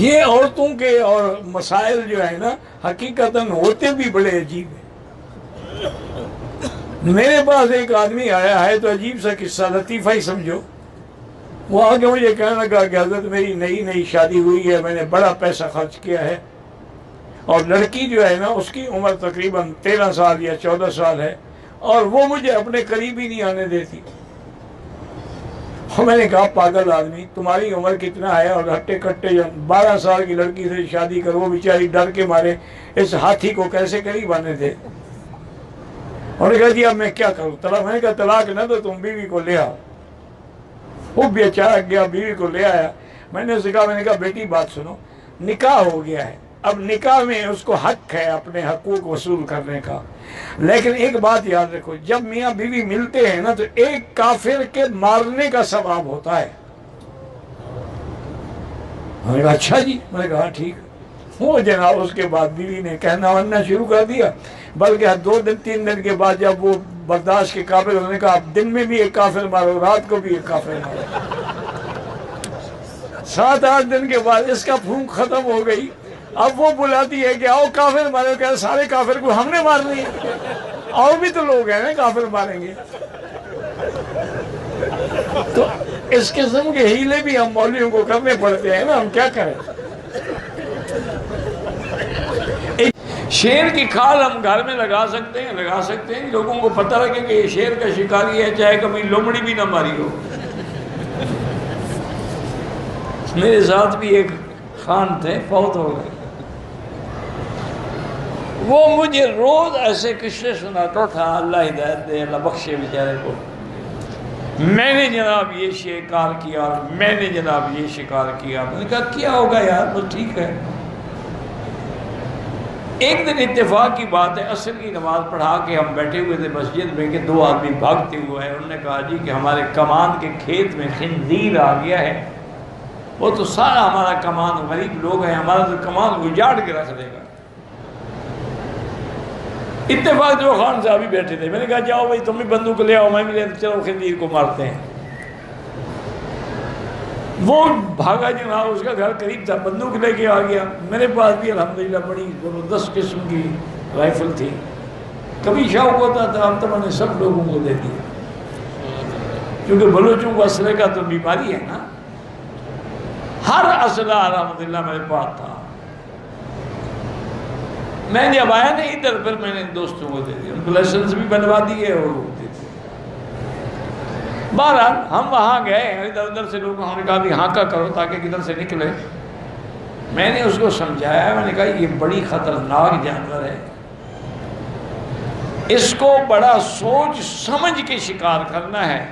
یہ عورتوں کے اور مسائل جو ہے نا حقیقتاً ہوتے بھی بڑے عجیب ہیں۔ میرے پاس ایک آدمی آیا ہے تو عجیب سا قصہ، لطیفہ ہی سمجھو۔ وہ آگے مجھے کہنے لگا کہ حضرت میری نئی شادی ہوئی ہے، میں نے بڑا پیسہ خرچ کیا ہے، اور لڑکی جو ہے نا اس کی عمر تقریباً 13 سال یا 14 سال ہے، اور وہ مجھے اپنے قریب ہی نہیں آنے دیتی۔ اور میں نے کہا پاگل آدمی، تمہاری عمر کتنا ہے اور ہٹے کٹے 12 سال کی لڑکی سے شادی کرو، وہ بیچاری ڈر کے مارے اس ہاتھی کو کیسے قریب آنے دے؟ انہوں نے کہا جی اب میں کیا کروں، طلاق؟ میں نے کہا طلاق نہ دو، تم بیوی کو لے آؤ۔ وہ بیچارہ گیا، بیوی کو لے آیا۔ میں نے اسے کہا بیٹی بات سنو، نکاح ہو گیا ہے، اب نکاح میں اس کو حق ہے اپنے حقوق وصول کرنے کا، لیکن ایک بات یاد رکھو، جب میاں بیوی ملتے ہیں نا تو ایک کافر کے مارنے کا ثواب ہوتا ہے۔ میں نے کہا اچھا جی، میں نے کہا ٹھیک ہے۔ وہ جناب اس کے بعد بیوی نے کہنا ورنا شروع کر دیا، بلکہ 2 دن 3 دن کے بعد جب وہ برداشت کے قابل، انہوں نے کہا اب دن میں بھی ایک کافر مارو، رات کو بھی ایک کافر مارو۔ 7-8 دن کے بعد اس کا پھونک ختم ہو گئی۔ اب وہ بلاتی ہے کہ آؤ کافر مارے، کہ سارے کافر کو ہم نے مارنی ہے، اور بھی تو لوگ ہیں نا کافر ماریں گے۔ تو اس قسم کے ہیلے بھی ہم مولویوں کو کرنے پڑتے ہیں نا، ہم کیا کریں۔ شیر کی کھال ہم گھر میں لگا سکتے ہیں، لوگوں کو پتہ لگے کہ یہ شیر کا شکاری ہے، چاہے کبھی لومڑی بھی نہ ماری ہو۔ میرے ساتھ بھی ایک خان تھے، فوت ہو گئے۔ وہ مجھے روز ایسے قصے سناتا تھا، اللہ ہدایت دے، اللہ بخشے بیچارے کو۔ میں نے جناب یہ شکار کیا، اور میں نے جناب یہ شکار کیا۔ میں نے کہا کیا ہوگا یار، بس ٹھیک ہے۔ ایک دن اتفاق کی بات ہے، عصر کی نماز پڑھا کے ہم بیٹھے ہوئے تھے مسجد میں کہ 2 آدمی بھاگتے ہوئے ہیں۔ انہوں نے کہا جی کہ ہمارے کمان کے کھیت میں خنزیر آ گیا ہے، وہ تو سارا ہمارا کمان، غریب لوگ ہیں، ہمارا تو کمان اجاڑ کے رکھ دے گا۔ اتفاق جو خان صاحب بھی بیٹھے تھے، میں نے کہا جاؤ بھائی تم بھی بندوق لے آؤ، میں بھی لے، چلو خنزیر کو مارتے ہیں۔ وہ بھاگا جناب، اس کا گھر قریب تھا، بندوق لے کے آ گیا۔ میرے پاس بھی الحمدللہ بڑی زبردست قسم کی رائفل تھی، کبھی شوق ہوتا تھا، ہم تو میں نے سب لوگوں کو دے دیا، کیونکہ بلوچوں کو اسلحے کا تو بیماری ہے نا۔ ہر اسلحہ الحمدللہ میرے پاس تھا۔ میں جب آیا نا ادھر، پھر میں نے دوستوں کو دے دیا، ان کو لائسنس بھی بنوا دیے اور وہ دے دیا۔ بہرحال ہم وہاں گئے، ادھر ادھر سے لوگ، ہم نے کہا بھی ہانکا کرو تاکہ کدھر سے نکلے۔ میں نے اس کو سمجھایا، میں نے کہا یہ بڑی خطرناک جانور ہے، اس کو بڑا سوچ سمجھ کے شکار کرنا ہے،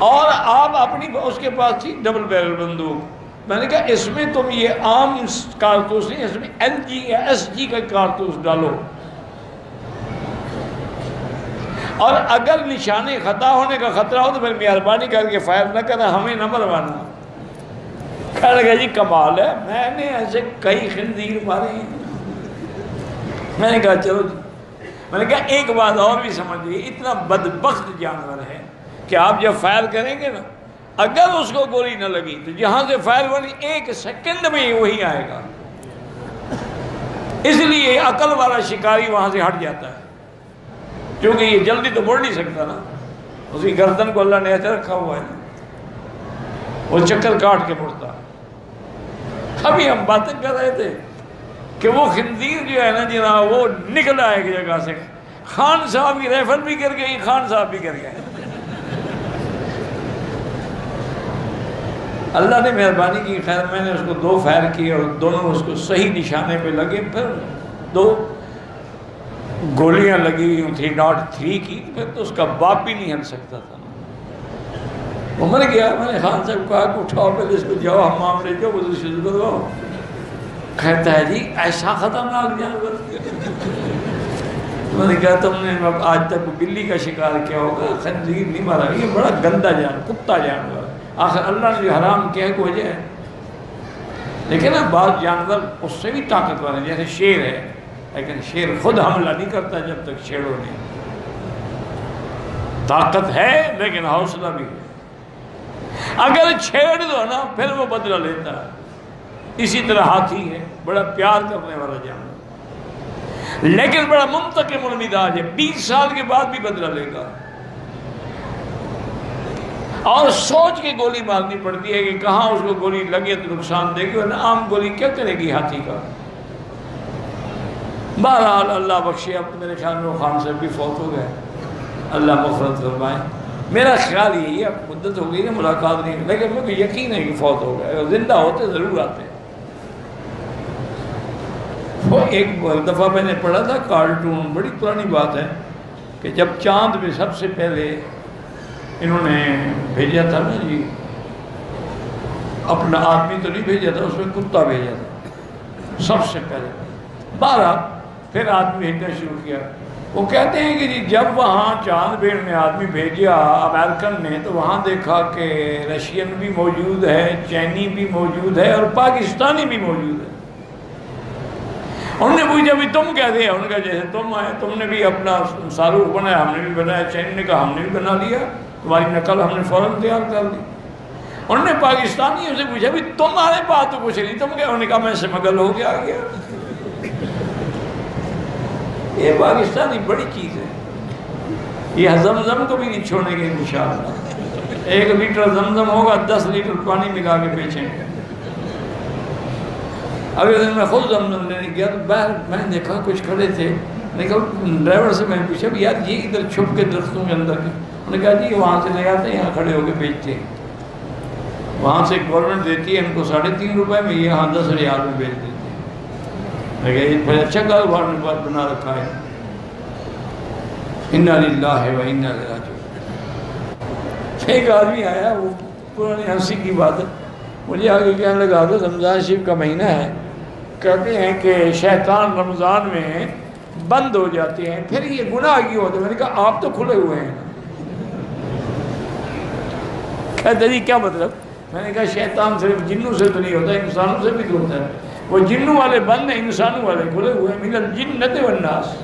اور آپ اپنی، اس کے پاس تھی ڈبل بیرل بندوق۔ میں نے کہا اس میں تم یہ عام کارتوس نہیں، اس میں LG یا SG کا کارتوس ڈالو، اور اگر نشانے خطا ہونے کا خطرہ ہو تو پھر مہربانی کر کے فائر نہ کرنا، ہمیں نہ مروانا۔ کہنے لگا جی کمال ہے، میں نے ایسے کئی خنزیر مارے ہیں۔ میں نے کہا چلو جی، میں نے کہا ایک بات اور بھی سمجھیے، اتنا بدبخت جانور ہے کہ آپ جب فائر کریں گے نا، اگر اس کو گولی نہ لگی تو جہاں سے فائر بنی 1 سیکنڈ میں وہی آئے گا، اس لیے عقل والا شکاری وہاں سے ہٹ جاتا ہے، کیونکہ یہ جلدی تو مڑ نہیں سکتا نا، اس کی گردن کو اللہ نے ایسے رکھا ہوا ہے نا، وہ چکر کاٹ کے مڑتا۔ ابھی ہم باتیں کر رہے تھے کہ وہ خنزیر جو ہے نا جناب، وہ نکلا ایک جگہ سے، خان صاحب کی رائفل بھی گر گئی، خان صاحب بھی گر گئے۔ اللہ نے مہربانی کی، خیر میں نے اس کو 2 فائر کیے اور دونوں اس کو صحیح نشانے پہ لگے، پھر 2 گولیاں لگی ہوئی تھی 0.3 کی، پھر تو اس کا باپ بھی نہیں ہل سکتا تھا، وہ مر گیا۔ میں نے خان صاحب کو کہا کہ اٹھاؤ پہلے اس کو، جاؤ حمام لے جاؤ، وضو شروع کرواؤ۔ کہتا ہے جی ایسا خطرناک جانور۔ میں نے کہا تم نے آج تک بلی کا شکار کیا ہوگا، خنزیر نہیں مارا، یہ بڑا گندا جانور، کتا جانور، آخر اللہ نے جو حرام کیا ہے کو وجہ ہے۔ لیکن نا بعض جانور اس سے بھی طاقتور ہیں، جیسے شیر ہے، لیکن شیر خود حملہ نہیں کرتا جب تک چھیڑو نہیں، طاقت ہے لیکن حوصلہ بھی ہے۔ اگر چھیڑ دو نا پھر وہ بدلہ لیتا ہے. اسی طرح ہاتھی ہے، بڑا پیار کرنے والا جانور، لیکن بڑا منتقم المزاج ہے، 20 سال کے بعد بھی بدلہ لے گا. اور سوچ کے گولی مارنی پڑتی ہے کہ کہاں اس کو گولی لگے تو نقصان دے گی، ورنہ عام گولی کیا کرے گی ہاتھی کا. بہرحال اللہ بخشے، اب میرے خیال میں خان صاحب بھی فوت ہو گئے، اللہ مغفرت فرمائے. میرا خیال یہی ہے، اب مدت ہو گئی نا ملاقات نہیں، لیکن مجھے یقین ہے کہ فوت ہو گئے، اگر زندہ ہوتے ضرور آتے. وہ ایک دفعہ میں نے پڑھا تھا کارٹون، بڑی پرانی بات ہے، کہ جب چاند میں سب سے پہلے انہوں نے بھیجا تھا نا جی، اپنا آدمی تو نہیں بھیجا تھا، اس میں کتا بھیجا تھا سب سے پہلے. 12 پھر آدمی بھیجنا شروع کیا. وہ کہتے ہیں کہ جی جب وہاں چاند پہ نے آدمی بھیجا امریکن نے، تو وہاں دیکھا کہ رشین بھی موجود ہے، چینی بھی موجود ہے، اور پاکستانی بھی موجود ہے. انہوں نے پوچھا بھی تم کیسے ہیں؟ انہوں نے کہا جیسے تم آئے، تم نے بھی اپنا ساروخ بنایا، ہم نے بھی بنایا. چینی نے کہا ہم نے بھی بنا لیا، تمہاری نقل ہم نے فوراً تیار کر لی. انہوں نے پاکستانیوں سے پوچھا بھی تمہارے پاس تو کچھ نہیں، تم کیا؟ انہوں نے کہا میں سمگل ہو کے آ گیا. یہ پاکستانی بڑی چیز ہے، یہ زمزم کو بھی نہیں چھوڑیں گے انشاءاللہ. 1 لیٹر زمزم ہوگا، 10 لیٹر پانی ملا کے بیچیں گے. اگلے دن میں خود زمزم لینے گیا تو باہر میں نے دیکھا کچھ کھڑے تھے. ڈرائیور سے میں نے پوچھا بھی یار یہ ادھر چھپ کے درختوں کے اندر کے؟ انہوں نے کہا جی وہاں سے لے آتے ہیں، یہاں کھڑے ہو کے بیچتے ہیں. وہاں سے گورنمنٹ دیتی ہے ان کو 3.5 روپے میں، یہاں 10 ریال میں بیچ دیتے ہیں. پھر اچھا کاروبار نے بات بنا رکھا ہے. انا للہ و انا الیہ راجعون. ایک آدمی آیا، وہ پرانی ہنسی کی بات ہے، مجھے آگے کہنے لگا تو رمضان شریف کا مہینہ ہے، کہتے ہیں کہ شیطان رمضان میں بند ہو جاتے ہیں، پھر یہ گناہ کیوں ہوتے ہیں؟ میں نے کہا آپ تو کھلے ہوئے ہیں. کہتے جی کیا مطلب؟ میں نے کہا شیطان صرف جنوں سے تو نہیں ہوتا، انسانوں سے بھی تو ہوتا ہے. وہ جنوں والے بند ہیں، انسانوں والے کھلے ہوئے ہیں. من الجنۃ والناس.